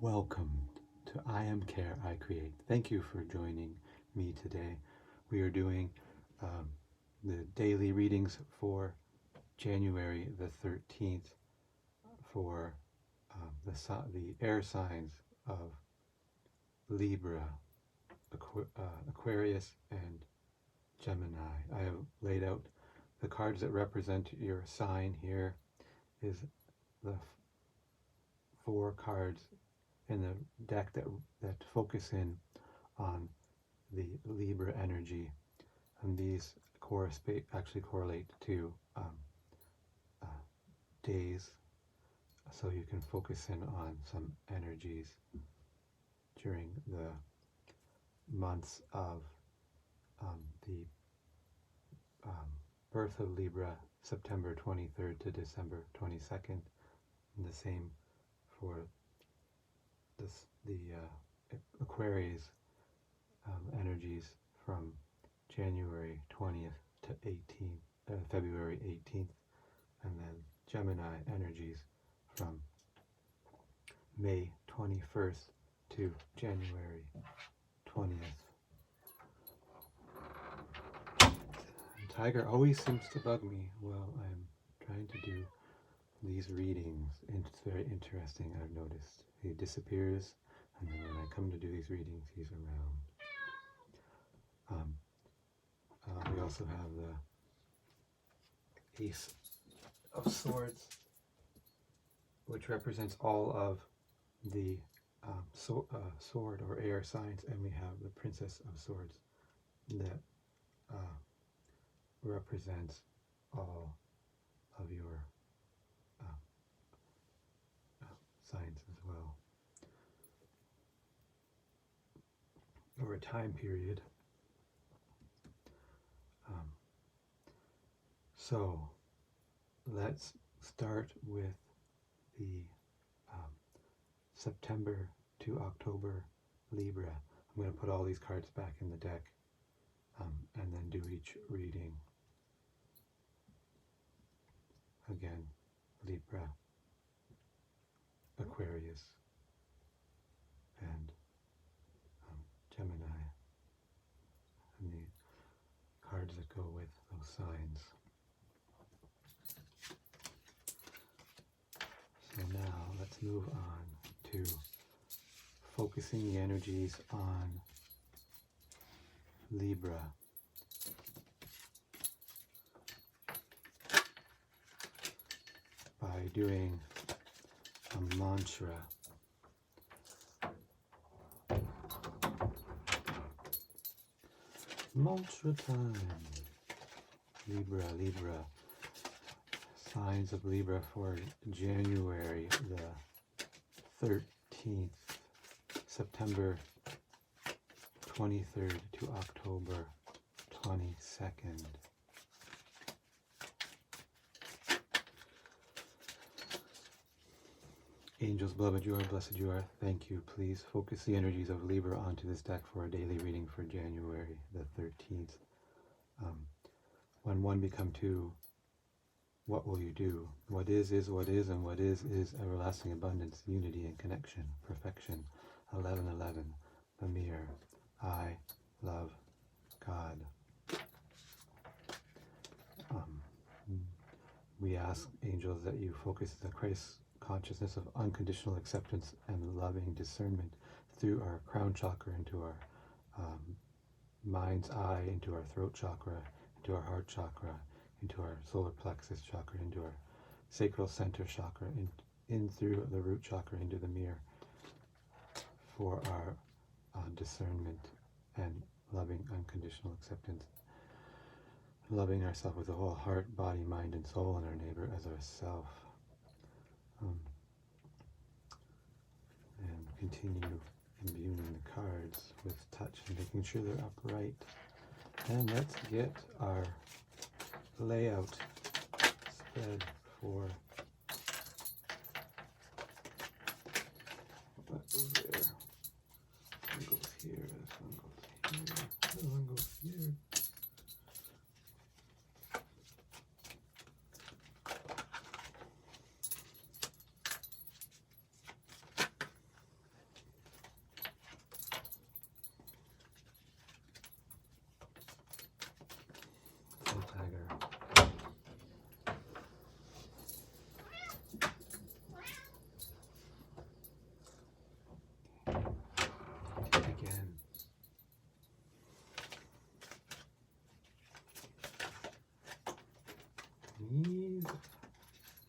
Welcome to I Am Care, I Create. Thank you for joining me today. We are doing the daily readings for January the 13th for the air signs of Libra, Aquarius, and Gemini. I have laid out the cards that represent your sign. Here is the 4 cards in the deck that focus in on the Libra energy, and these actually correlate to days, so you can focus in on some energies during the months of the birth of Libra, September 23rd to December 22nd, and the same for the Aquarius energies from January 20th to February 18th, and then Gemini energies from May 21st to January 20th. Tiger always seems to bug me while I'm trying to do these readings. It's very interesting, I've noticed. He disappears, and then when I come to do these readings, he's around. We also have the Ace of Swords, which represents all of the sword or air signs, and we have the Princess of Swords that represents all of your signs as well over a time period. So let's start with the September to October Libra. I'm going to put all these cards back in the deck and then do each reading. Again, Libra, Aquarius, and Gemini, and the cards that go with those signs. So now let's move on to focusing the energies on Libra. By doing a mantra. Mantra time. Libra, Libra. Signs of Libra for January the 13th, September 23rd to October 22nd. Angels, beloved you are, blessed you are, thank you. Please focus the energies of Libra onto this deck for a daily reading for January the 13th. When 1 become 2, what will you do? What is, what is, and what is everlasting abundance, unity and connection, perfection. 11:11, the mirror. I love God. We ask, angels, that you focus the Christ consciousness of unconditional acceptance and loving discernment through our crown chakra into our mind's eye, into our throat chakra, into our heart chakra, into our solar plexus chakra, into our sacral center chakra, in through the root chakra into the mirror, for our discernment and loving unconditional acceptance, loving ourselves with the whole heart, body, mind, and soul, and our neighbor as ourself. And continue imbuing the cards with touch and making sure they're upright. And let's get our layout spread for what goes there. This one goes here, this one goes here, this one goes here. Chinese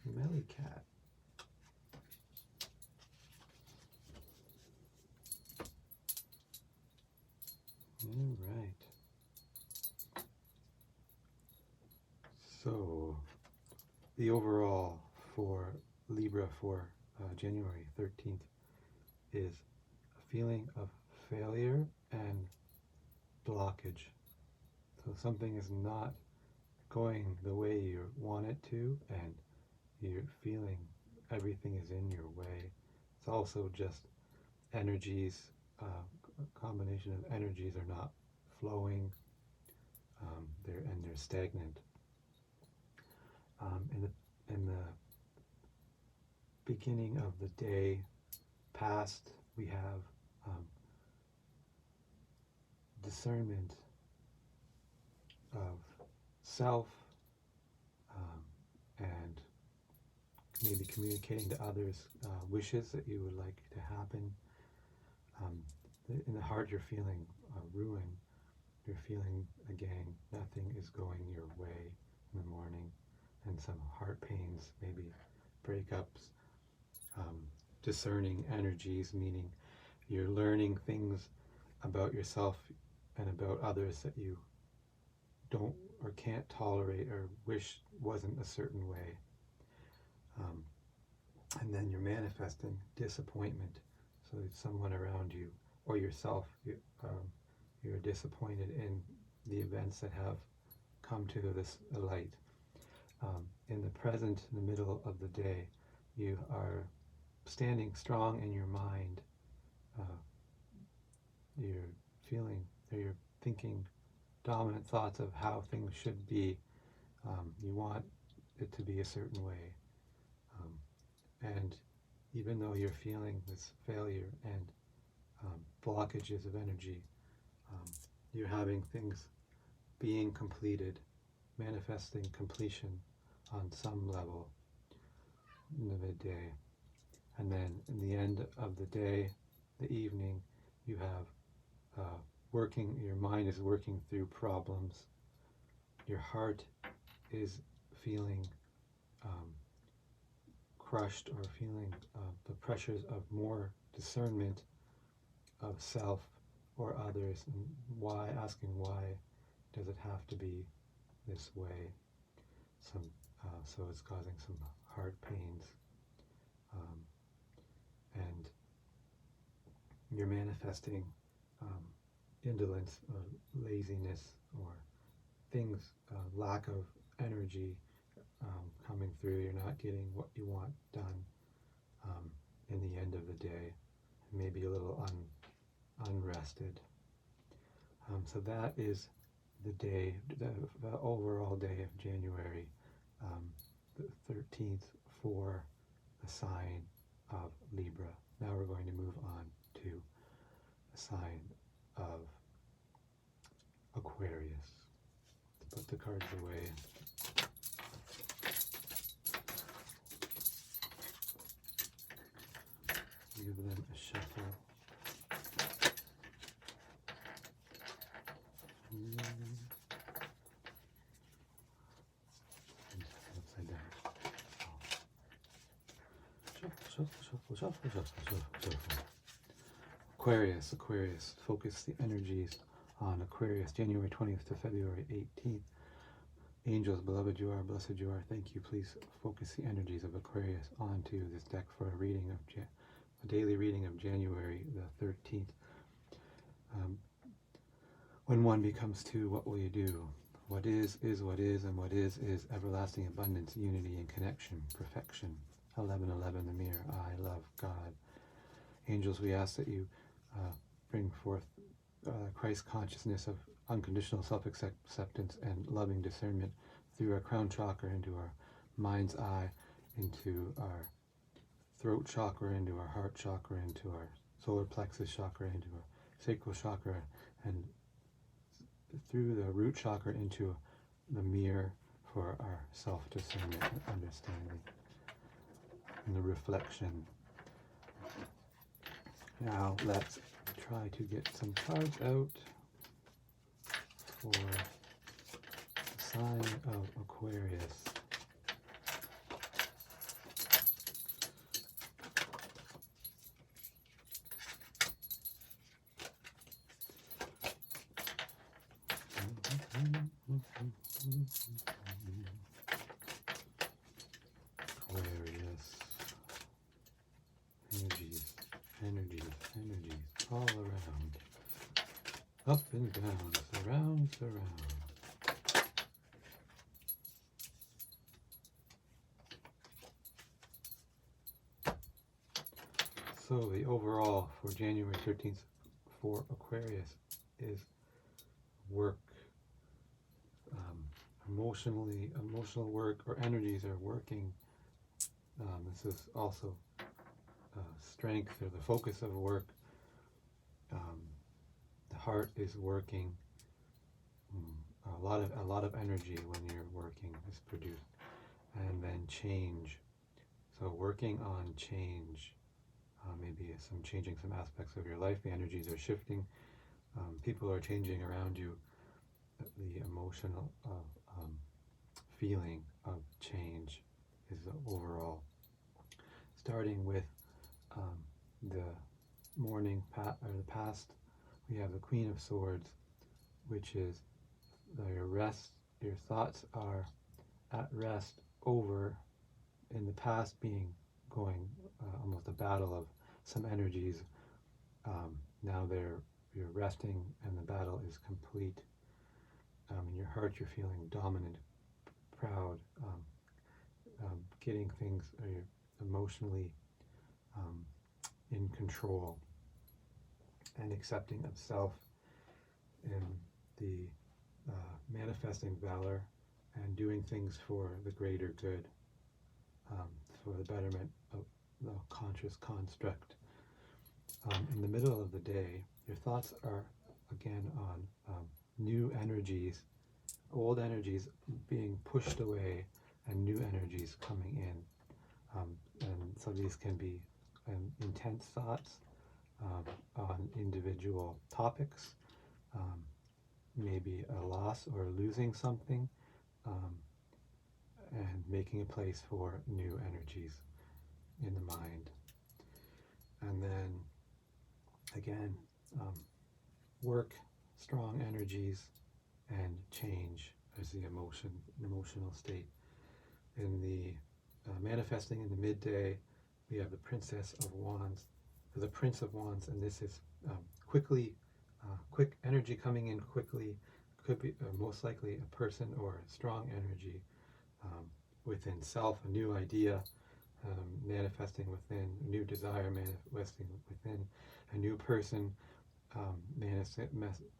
smelly cat. All right. So, the overall for Libra for January 13th is a feeling of failure and blockage. So something is not going the way you want it to, and you're feeling everything is in your way. It's also just energies, a combination of energies are not flowing, they're stagnant. In the beginning of the day past, we have discernment of self, and maybe communicating to others wishes that you would like to happen. In the heart, you're feeling ruin. You're feeling, again, nothing is going your way in the morning, and some heart pains, maybe breakups, discerning energies, meaning you're learning things about yourself and about others that you don't or can't tolerate or wish wasn't a certain way. And then you're manifesting disappointment. So it's someone around you or yourself, you're disappointed in the events that have come to this light. In the present, in the middle of the day, you are standing strong in your mind. You're feeling, or you're thinking dominant thoughts of how things should be. You want it to be a certain way. And even though you're feeling this failure and blockages of energy, you're having things being completed, manifesting completion on some level in the midday. And then in the end of the day, the evening, you have your mind is working through problems. Your heart is feeling crushed, or feeling the pressures of more discernment of self or others, and asking why does it have to be this way. So it's causing some heart pains, and you're manifesting indolence or laziness, or things, lack of energy coming through. You're not getting what you want done in the end of the day, maybe a little unrested. So that is the day, the overall day of January the 13th for the sign of Libra. Now we're going to move on to the sign of Aquarius. Let's put the cards away. Give them a shuffle. Upside down. Shuffle. Aquarius. Focus the energies on Aquarius, January 20th to February 18th. Angels, beloved you are, blessed you are. Thank you. Please focus the energies of Aquarius onto this deck for a reading of a daily reading of January the 13th. When one becomes two, what will you do? What is what is, and what is everlasting abundance, unity and connection, perfection. 11:11, the mirror, I love God. Angels, we ask that you bring forth Christ consciousness of unconditional self-acceptance and loving discernment through our crown chakra into our mind's eye, into our throat chakra, into our heart chakra, into our solar plexus chakra, into our sacral chakra, and through the root chakra into the mirror for our self-discernment and understanding and the reflection. Now let's try to get some cards out for the sign of Aquarius. Up and down, surround, surround. So the overall for January 13th for Aquarius is work. Emotional work or energies are working. This is also strength or the focus of work. The heart is working. A lot of energy when you're working is produced. And then change. So working on change, maybe changing some aspects of your life. The energies are shifting. People are changing around you. The emotional feeling of change is the overall. Starting with the morning or the past, we have the Queen of Swords, which is your rest. Your thoughts are at rest over in the past, going almost a battle of some energies. Now you're resting and the battle is complete. In your heart you're feeling dominant, proud, getting things, you're emotionally in control and accepting of self, and the manifesting valor and doing things for the greater good, for the betterment of the conscious construct. In the middle of the day, your thoughts are again on new energies, old energies being pushed away and new energies coming in. And so these can be intense thoughts on individual topics, maybe a loss or losing something, and making a place for new energies in the mind. And then again, work, strong energies, and change as the emotional state. In the manifesting in the midday, we have the Princess of Wands, the Prince of Wands, and this is quick energy coming in quickly. Could be most likely a person or a strong energy within self, a new idea manifesting within, a new desire manifesting within, a new person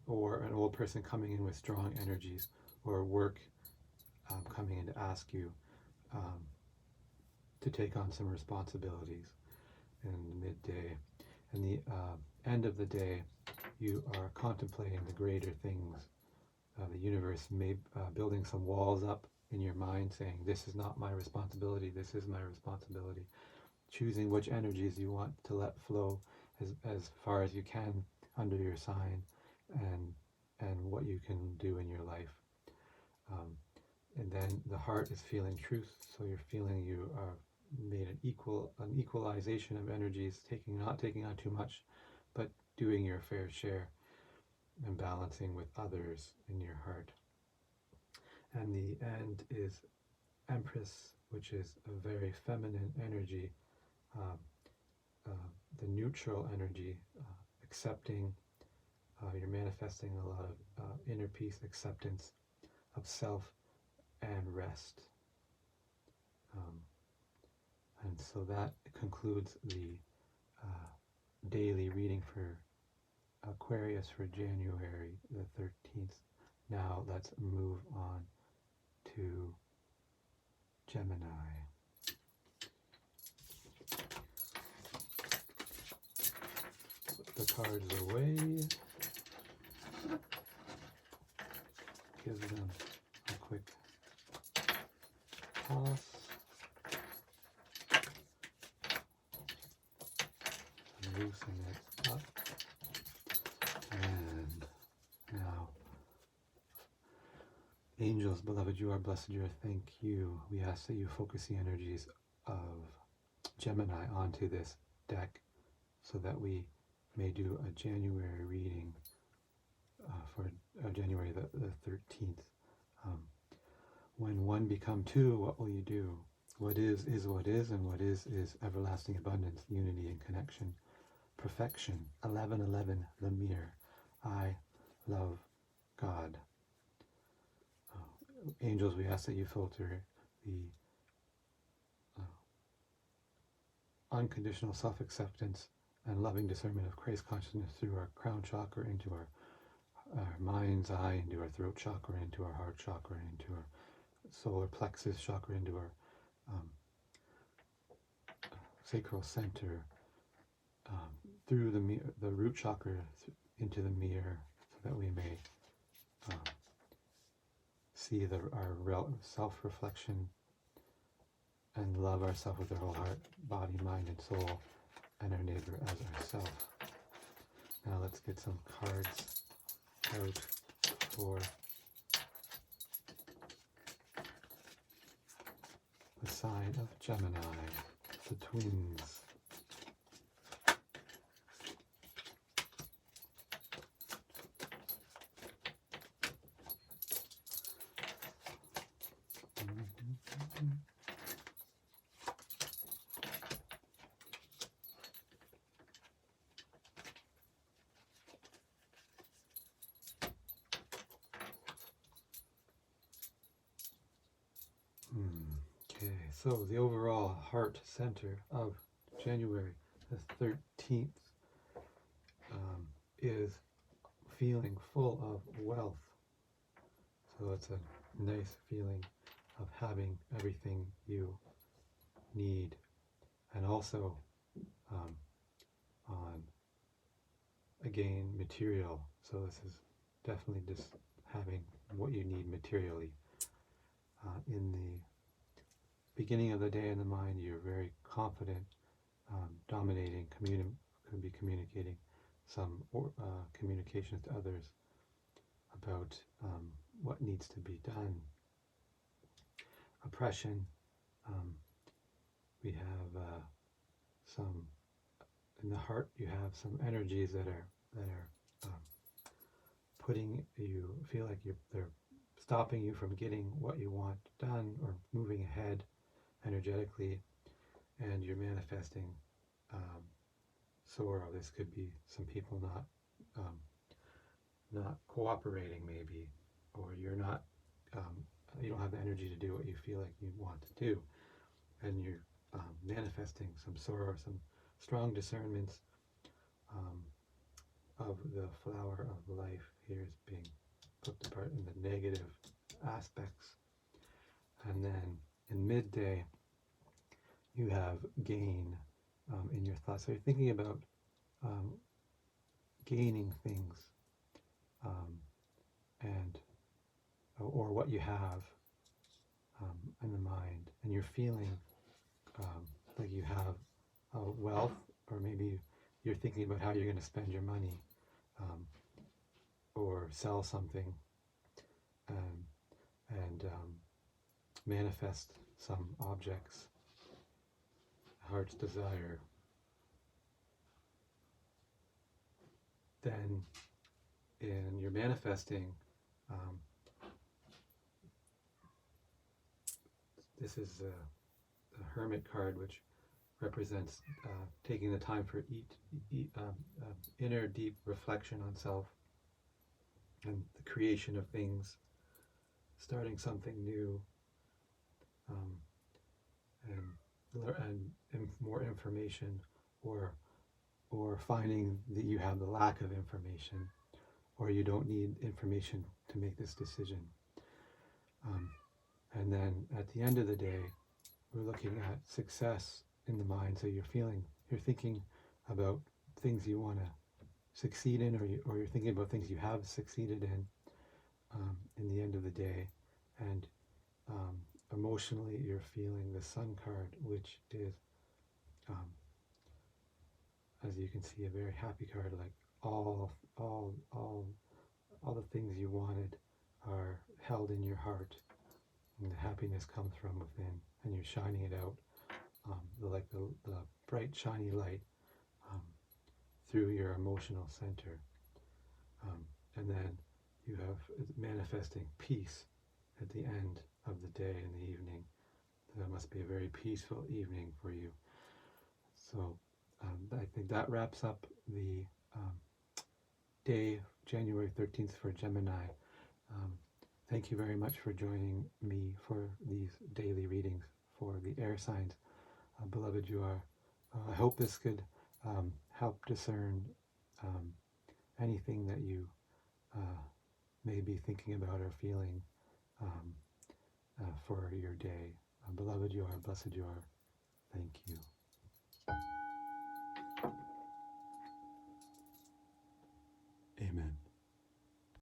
or an old person coming in with strong energies, or work coming in to ask you to take on some responsibilities in the midday. In the end of the day, you are contemplating the greater things of the universe, building some walls up in your mind, saying, this is not my responsibility, this is my responsibility. Choosing which energies you want to let flow as far as you can under your sign, and what you can do in your life. And then the heart is feeling truth, so you're feeling you are made an equalization of energies, not taking on too much, but doing your fair share and balancing with others in your heart. And the end is Empress, which is a very feminine energy, the neutral energy, accepting. You're manifesting a lot of inner peace, acceptance of self, and rest. And so that concludes the daily reading for Aquarius for January the 13th. Now let's move on to Gemini. Put the cards away. Give them a quick toss. Loosen it up. And now, angels, beloved, you are blessed, you are thank you. We ask that you focus the energies of Gemini onto this deck so that we may do a January reading for January the 13th. When one become two, what will you do? What is what is, and what is everlasting abundance, unity and connection. Perfection, 1111, the mirror. I love God. Angels, we ask that you filter the unconditional self-acceptance and loving discernment of Christ consciousness through our crown chakra into our mind's eye, into our throat chakra, into our heart chakra, into our solar plexus chakra, into our sacral center, through the root chakra into the mirror, so that we may see our self-reflection and love ourselves with our whole heart, body, mind, and soul, and our neighbor as ourself. Now let's get some cards out for the sign of Gemini, the twins. Okay, so the overall heart center of January the 13th is feeling full of wealth. So it's a nice feeling of having everything you need, and also on, again, material. So this is definitely just having what you need materially. In the beginning of the day in the mind, you're very confident, dominating, could be communicating some communications to others about what needs to be done. Oppression. We have some in the heart. You have some energies that are putting you feel like they're stopping you from getting what you want done or moving ahead energetically, and you're manifesting sorrow. This could be some people not cooperating, maybe, or you're not you don't have the energy to do what you feel like you want to do, and you're manifesting some sorrow, some strong discernments of the flower of life. Here is being put apart in the negative aspects. And then in midday, you have gain in your thoughts. So you're thinking about gaining things, and or what you have in the mind, and you're feeling like you have wealth, or maybe you're thinking about how you're going to spend your money, or sell something, and manifest some objects, heart's desire. Then in your manifesting, this is a hermit card, which represents taking the time for inner deep reflection on self and the creation of things, starting something new, and more information, or finding that you have the lack of information, or you don't need information to make this decision. And then at the end of the day, we're looking at success in the mind. So you're thinking about things you want to succeed in, or you're thinking about things you have succeeded in the end of the day. And emotionally, you're feeling the Sun card, which is, as you can see, a very happy card. Like all the things you wanted are held in your heart, and the happiness comes from within, and you're shining it out, like the bright shiny light through your emotional center. And then you have manifesting peace at the end of the day and the evening. That must be a very peaceful evening for you. So I think that wraps up the day, January 13th for Gemini. Thank you very much for joining me for these daily readings for the air signs. Beloved, you are. I hope this could help discern anything that you may be thinking about or feeling for your day. Beloved, you are. Blessed you are. Thank you.